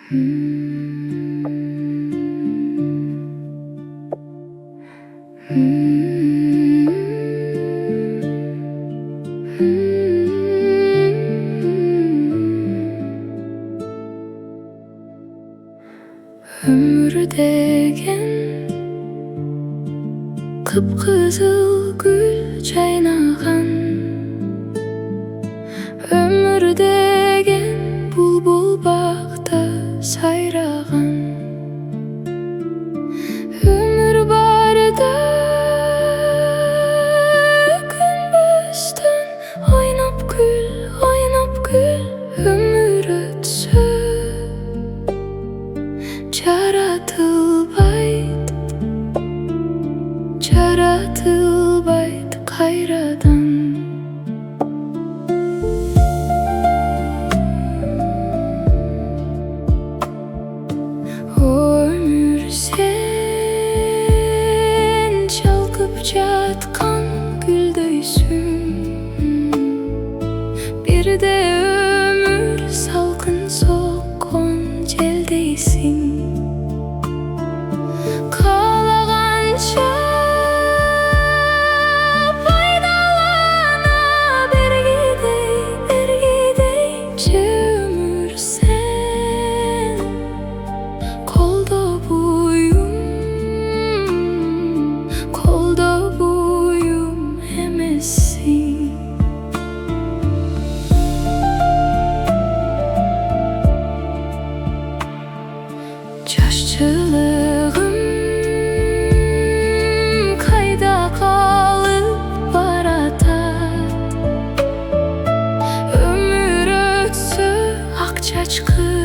Өмүр деген кыпкызыл гүл жайнаган, өмүр деген булбул бакта сайраган. Өмүр барда күнбөстөн ойноп гүл, өмүр өтсө жаратылбайт кайрадан. Өмүр сен чалкып жаткан гүлдөйсүң, бирде өмүр салкын соккон желдейсиң. Жашчылыгым кайда калып баратат, өмүр өтсө ак чачкы